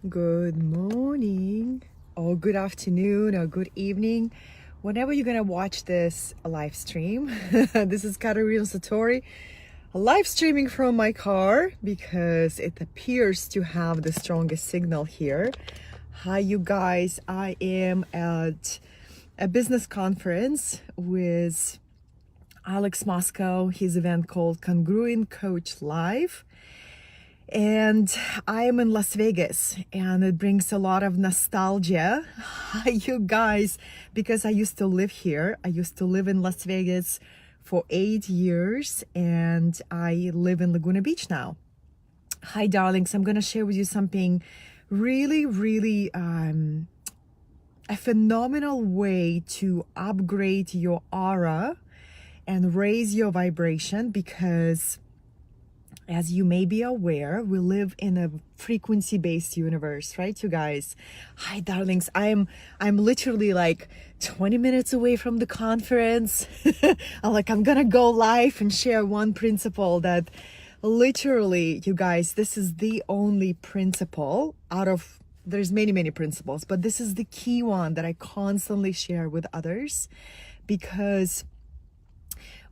Good morning, or good afternoon, or good evening, whenever you're gonna watch this live stream. This is Katerina Satori, live streaming from my car because it appears to have the strongest signal here. Hi, you guys. I am at a business conference with Alex Moscow, his event called Congruent Coach Live. And I am in Las Vegas, and it brings a lot of nostalgia. Hi, you guys, because I used to live here. I used to live in Las Vegas for 8 years, and I live in Laguna Beach now. Hi, darlings. I'm going to share with you something really a phenomenal way to upgrade your aura and raise your vibration, because as you may be aware, we live in a frequency-based universe, right, you guys? Hi, darlings. I'm literally like 20 minutes away from the conference. I'm gonna go live and share one principle that literally, you guys, this is the only principle out of, there's many principles, but this is the key one that I constantly share with others, because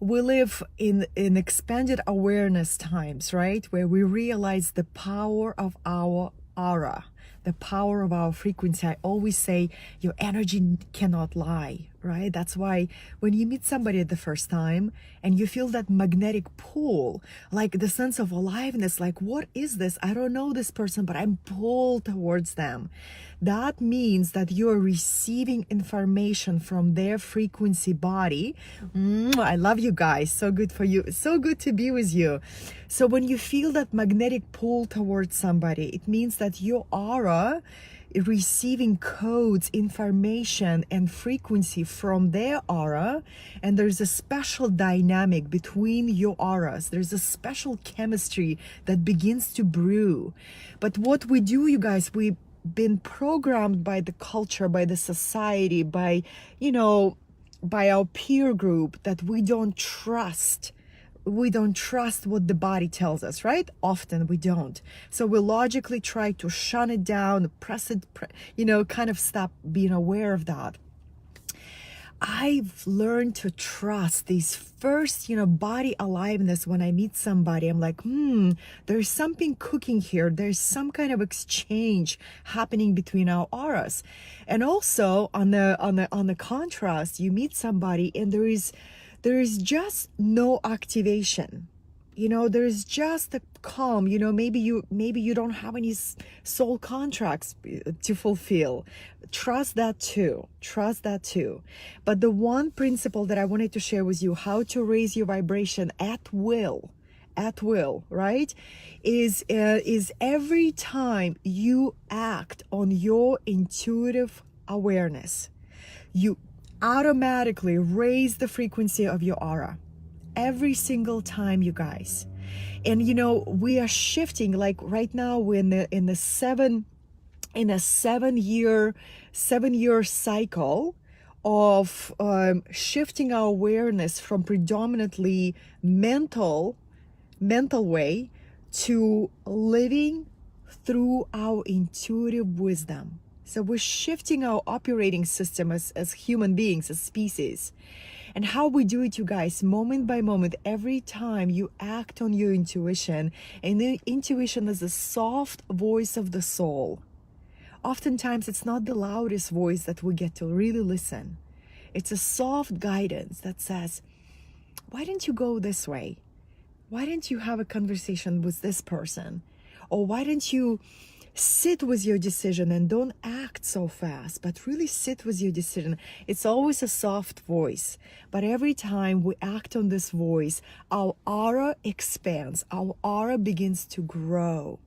we live in expanded awareness times, right? Where we realize the power of our aura, the power of our frequency. I always say your energy cannot lie, right? That's why when you meet somebody the first time and you feel that magnetic pull, like the sense of aliveness, like, what is this? I don't know this person, but I'm pulled towards them. That means that you are receiving information from their frequency body. I love you guys. So good for you. So good to be with you. So when you feel that magnetic pull towards somebody, it means that your aura is receiving codes, information, and frequency from their aura. And there's a special dynamic between your auras. There's a special chemistry that begins to brew. But what we do, you guys, we've been programmed by the culture, by the society, by our peer group, that we don't trust what the body tells us, right? Often we don't. So we logically try to shun it down, press it, kind of stop being aware of that. I've learned to trust these first, body aliveness. When I meet somebody, I'm like, there's something cooking here. There's some kind of exchange happening between our auras. And also on the contrast, you meet somebody and there is just no activation. There's just a calm. Maybe you don't have any soul contracts to fulfill. Trust that too. But the one principle that I wanted to share with you, how to raise your vibration at will, right, is every time you act on your intuitive awareness, you automatically raise the frequency of your aura. Every single time, you guys. And we are shifting, like right now we're in a 7 year cycle of shifting our awareness from predominantly mental way to living through our intuitive wisdom. So we're shifting our operating system as human beings, as species. And how we do it, you guys, moment by moment, every time you act on your intuition. And the intuition is the soft voice of the soul. Oftentimes, it's not the loudest voice that we get to really listen. It's a soft guidance that says, why don't you go this way? Why don't you have a conversation with this person? Or why don't you sit with your decision and don't act so fast, but really sit with your decision. It's always a soft voice, but every time we act on this voice, our aura expands, our aura begins to grow.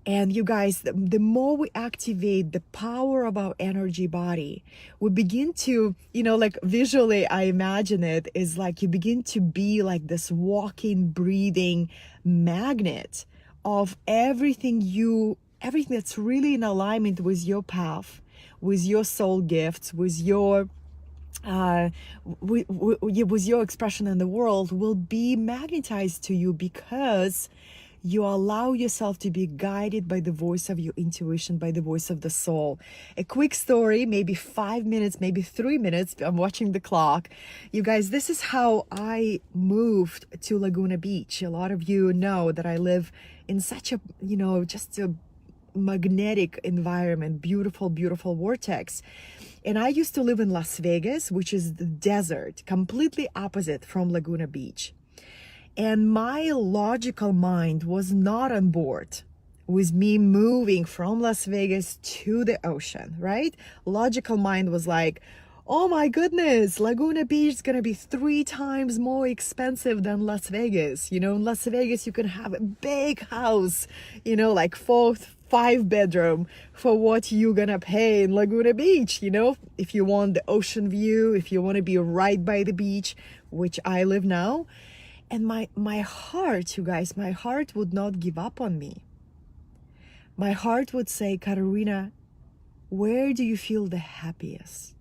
And you guys, the more we activate the power of our energy body, we begin to, like visually, I imagine it is like you begin to be like this walking, breathing magnet of everything that's really in alignment with your path, with your soul gifts, with your expression in the world, will be magnetized to you, because You allow yourself to be guided by the voice of your intuition, by the voice of the soul. A quick story, maybe 5 minutes, maybe 3 minutes. I'm watching the clock. You guys, this is how I moved to Laguna Beach. A lot of you know that I live in such a, just a magnetic environment, beautiful, beautiful vortex. And I used to live in Las Vegas, which is the desert, completely opposite from Laguna Beach. And my logical mind was not on board with me moving from Las Vegas to the ocean, right? Logical mind was like, oh my goodness, Laguna Beach is gonna be 3 times more expensive than Las Vegas. In Las Vegas, you can have a big house, like 4-5 bedroom for what you're gonna pay in Laguna Beach, if you want the ocean view, if you want to be right by the beach, which I live now. And my heart, you guys, my heart would not give up on me. My heart would say, Katerina, where do you feel the happiest?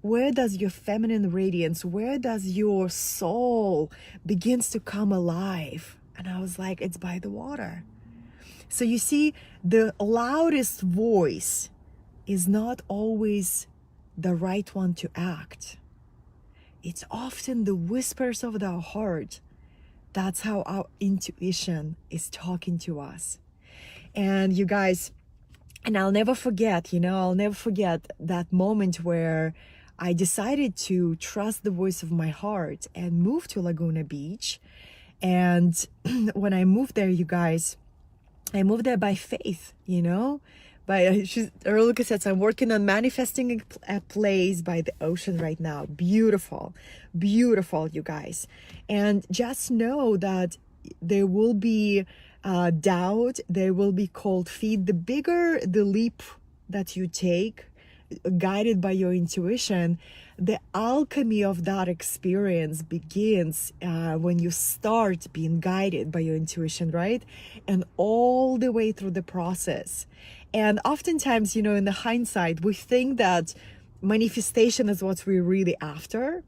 Where does your feminine radiance, where does your soul begins to come alive? And I was like, it's by the water. So you see, the loudest voice is not always the right one to act. It's often the whispers of the heart. That's how our intuition is talking to us. And you guys, and I'll never forget that moment where I decided to trust the voice of my heart and move to Laguna Beach. And when I moved there, you guys, I moved there by faith, Lucas says, I'm working on manifesting a place by the ocean right now. Beautiful, beautiful, you guys. And just know that there will be doubt, there will be cold feet. The bigger the leap that you take, guided by your intuition, the alchemy of that experience begins when you start being guided by your intuition, right? And all the way through the process. And oftentimes, in the hindsight, we think that manifestation is what we're really after.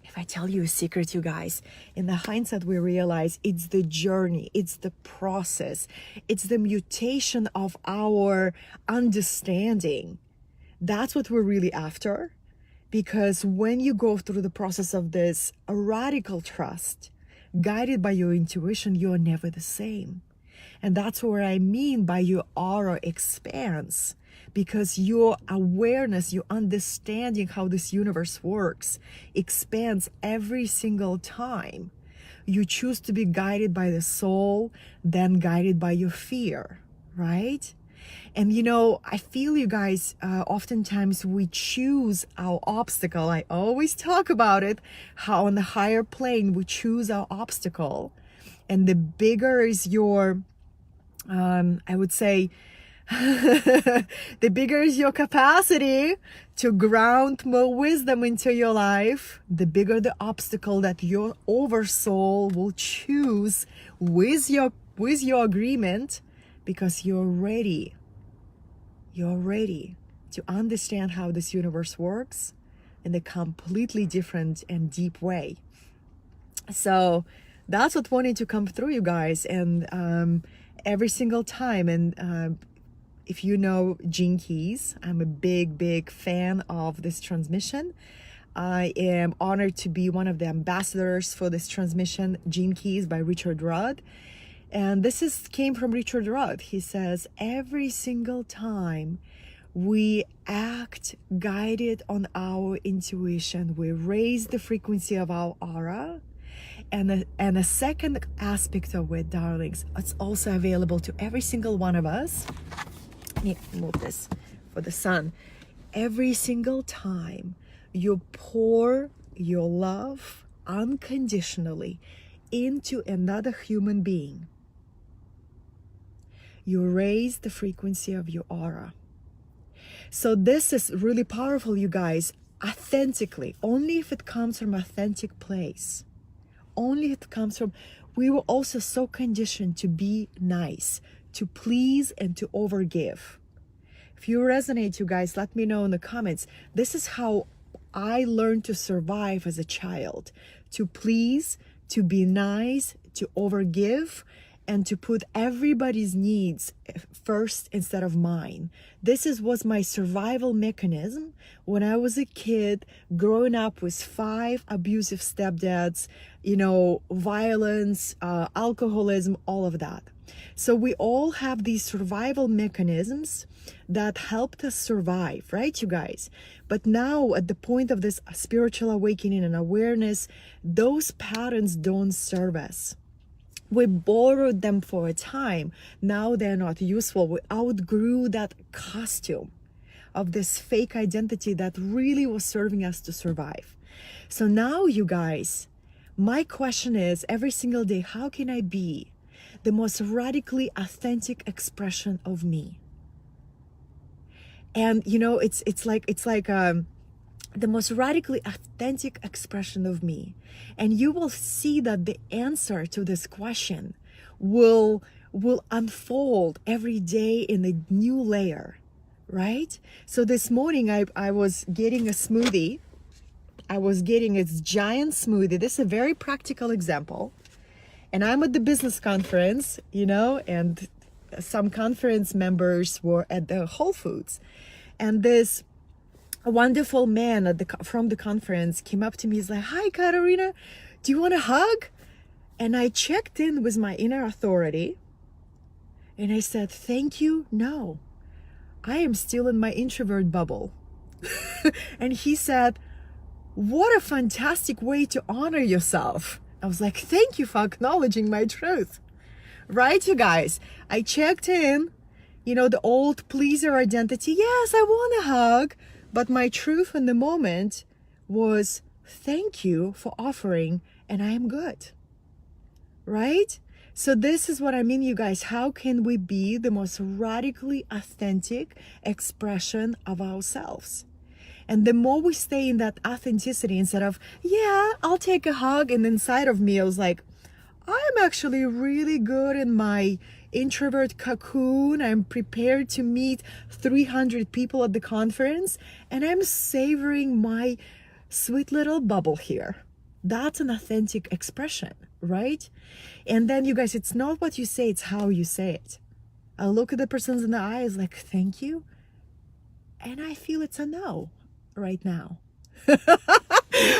If I tell you a secret, you guys, in the hindsight, we realize it's the journey, it's the process, it's the mutation of our understanding. That's what we're really after. Because when you go through the process of this radical trust, guided by your intuition, you're never the same. And that's what I mean by your aura expands, because your awareness, your understanding how this universe works expands every single time. You choose to be guided by the soul, then guided by your fear, right? And I feel, you guys, oftentimes we choose our obstacle. I always talk about it, how on the higher plane we choose our obstacle. And the bigger is your, I would say, the bigger is your capacity to ground more wisdom into your life, the bigger the obstacle that your oversoul will choose with your agreement, because you're ready. You're ready to understand how this universe works in a completely different and deep way. So that's what wanted to come through, you guys. And every single time, and if you know Gene Keys, I'm a big fan of this transmission. I am honored to be one of the ambassadors for this transmission, Gene Keys by Richard Rudd. And this came from Richard Rudd. He says, every single time we act guided on our intuition, we raise the frequency of our aura. And a second aspect of it, darlings, it's also available to every single one of us. Let me move this for the sun. Every single time you pour your love unconditionally into another human being, you raise the frequency of your aura. So this is really powerful, you guys, authentically, only if it comes from authentic place. Only if it comes from, we were also so conditioned to be nice, to please and to overgive. If you resonate, you guys, let me know in the comments. This is how I learned to survive as a child, to please, to be nice, to overgive, and to put everybody's needs first instead of mine. This was my survival mechanism when I was a kid, growing up with 5 abusive stepdads, violence, alcoholism, all of that. So we all have these survival mechanisms that helped us survive, right, you guys? But now at the point of this spiritual awakening and awareness, those patterns don't serve us. We borrowed them for a time. Now they're not useful. We outgrew that costume of this fake identity that really was serving us to survive. So now, you guys, my question is every single day, how can I be the most radically authentic expression of me? And it's like the most radically authentic expression of me. And you will see that the answer to this question will unfold every day in a new layer, right? So this morning I was getting a smoothie. I was getting its giant smoothie. This is a very practical example. And I'm at the business conference, and some conference members were at the Whole Foods. And this wonderful man from the conference came up to me. He's like, "Hi, Katerina, do you want a hug?" And I checked in with my inner authority. And I said, "Thank you, no. I am still in my introvert bubble." And he said, "What a fantastic way to honor yourself." I was like, "Thank you for acknowledging my truth." Right, you guys? I checked in, the old pleaser identity. Yes, I want a hug. But my truth in the moment was, "Thank you for offering, and I am good." Right? So this is what I mean, you guys. How can we be the most radically authentic expression of ourselves? And the more we stay in that authenticity, instead of, "Yeah, I'll take a hug," and inside of me I was like, "I'm actually really good in my introvert cocoon. I'm prepared to meet 300 people at the conference, and I'm savoring my sweet little bubble here." That's an authentic expression, right? And then, you guys, it's not what you say, it's how you say it. I look at the person in the eyes like, "Thank you," and I feel it's a no right now.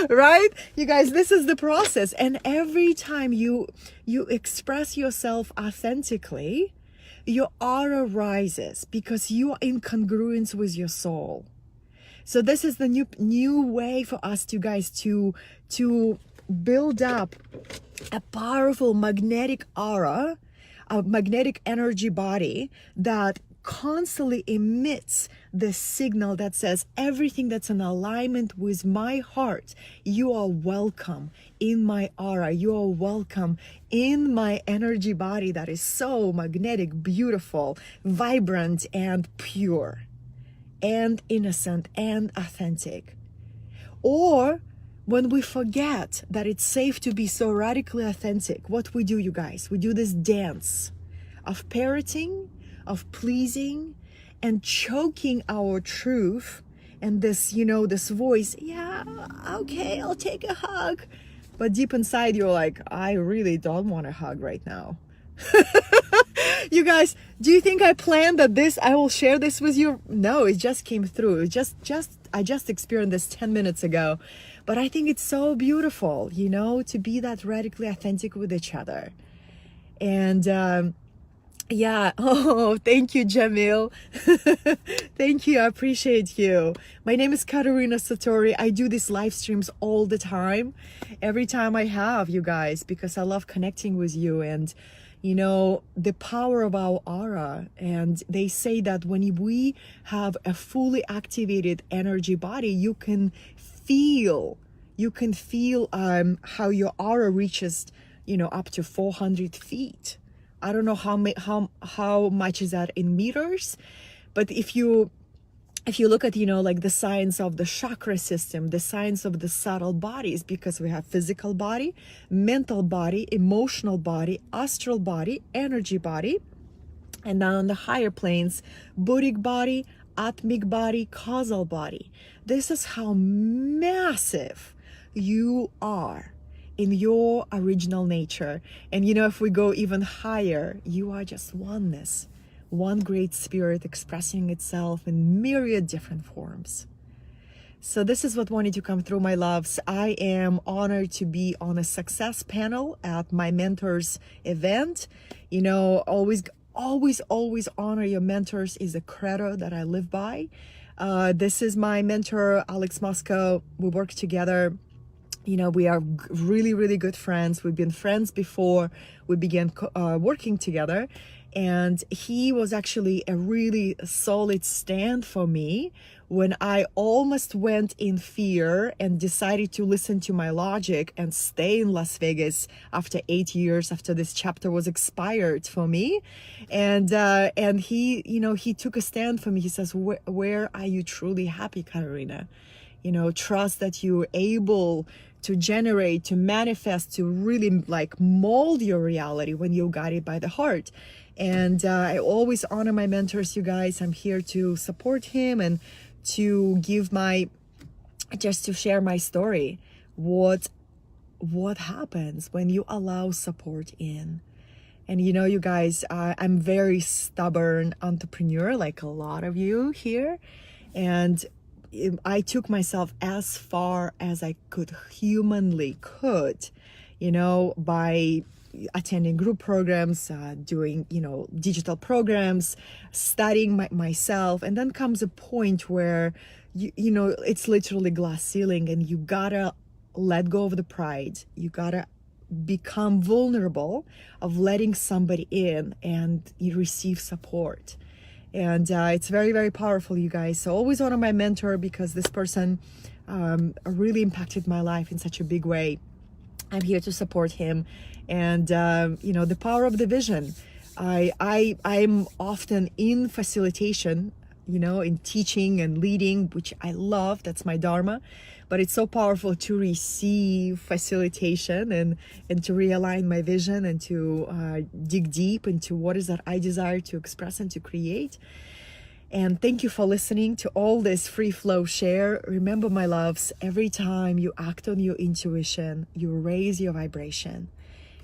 Right, you guys? This is the process. And every time you express yourself authentically, your aura rises because you are in congruence with your soul. So this is the new way for us to build up a powerful magnetic aura, a magnetic energy body that constantly emits the signal that says, everything that's in alignment with my heart, you are welcome in my aura. You are welcome in my energy body that is so magnetic, beautiful, vibrant, and pure, and innocent, and authentic. Or when we forget that it's safe to be so radically authentic, what we do, you guys, we do this dance of parroting, of pleasing, and choking our truth, and this, this voice, "Yeah, okay, I'll take a hug." But deep inside, you're like, "I really don't want a hug right now." You guys, do you think I planned that I will share this with you? No, it just came through. I just experienced this 10 minutes ago. But I think it's so beautiful, to be that radically authentic with each other. And yeah. Oh, thank you, Jamil. Thank you. I appreciate you. My name is Katerina Satori. I do these live streams all the time. Every time I have, you guys, because I love connecting with you and, the power of our aura. And they say that when we have a fully activated energy body, you can feel how your aura reaches, up to 400 feet. I don't know how much is that in meters, but if you look at, like the science of the chakra system, the science of the subtle bodies, because we have physical body, mental body, emotional body, astral body, energy body, and then on the higher planes, buddhic body, atmic body, causal body. This is how massive you are in your original nature. And you know, if we go even higher, you are just oneness, one great spirit expressing itself in myriad different forms. So this is what wanted to come through, my loves. I am honored to be on a success panel at my mentor's event. You know, always honor your mentors is a credo that I live by. This is my mentor, Alex Moscow. We work together. You know, we are really good friends. We've been friends before we began working together. And he was actually a really solid stand for me when I almost went in fear and decided to listen to my logic and stay in Las Vegas after 8 years after this chapter was expired for me. And he, you know, he took a stand for me. He says, where are you truly happy, Katerina? You know, trust that you're able to generate, to manifest, to really like mold your reality when you got it by the heart. And I always honor my mentors, you guys. I'm here to support him and to give just to share my story. What happens when you allow support in? And you know, you guys, I'm very stubborn entrepreneur, like a lot of you here. And I took myself as far as I humanly could, you know, by attending group programs, doing, you know, digital programs, studying myself. And then comes a point where, you know, it's literally glass ceiling and you gotta let go of the pride. You gotta become vulnerable of letting somebody in and you receive support. And it's very powerful, you guys. So always honor my mentor because this person really impacted my life in such a big way. I'm here to support him. And you know, the power of the vision. I'm often in facilitation, you know, in teaching and leading, which I love. That's my dharma. But it's so powerful to receive facilitation and to realign my vision and to dig deep into what is that I desire to express and to create. And thank you for listening to all this free flow share. Remember, my loves, every time you act on your intuition, you raise your vibration.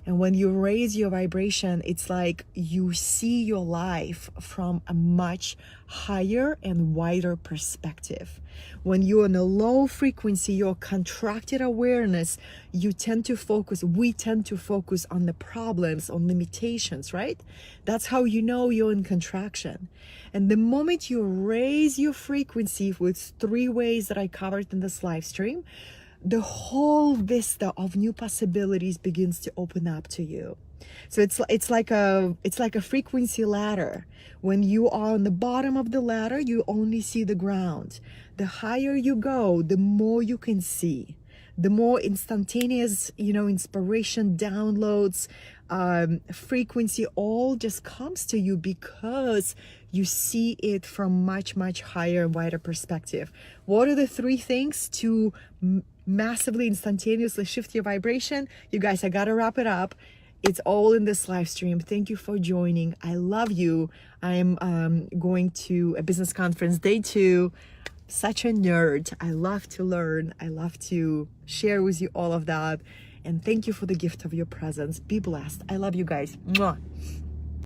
And when you raise your vibration, it's like you see your life from a much higher and wider perspective. When you're in a low frequency, your contracted awareness, we tend to focus on the problems, on limitations, right? That's how you know you're in contraction. And the moment you raise your frequency with 3 ways that I covered in this live stream, the whole vista of new possibilities begins to open up to you. So it's like a frequency ladder. When you are on the bottom of the ladder, you only see the ground. The higher you go, the more you can see. The more instantaneous, you know, inspiration, downloads, frequency, all just comes to you because you see it from much higher and wider perspective. What are the 3 things to massively instantaneously shift your vibration? You guys, I gotta wrap it up. It's all in this live stream. Thank you for joining. I love you. I am going to a business conference day 2. Such a nerd. I love to learn. I love to share with you all of that. And thank you for the gift of your presence. Be blessed. I love you guys. Mwah.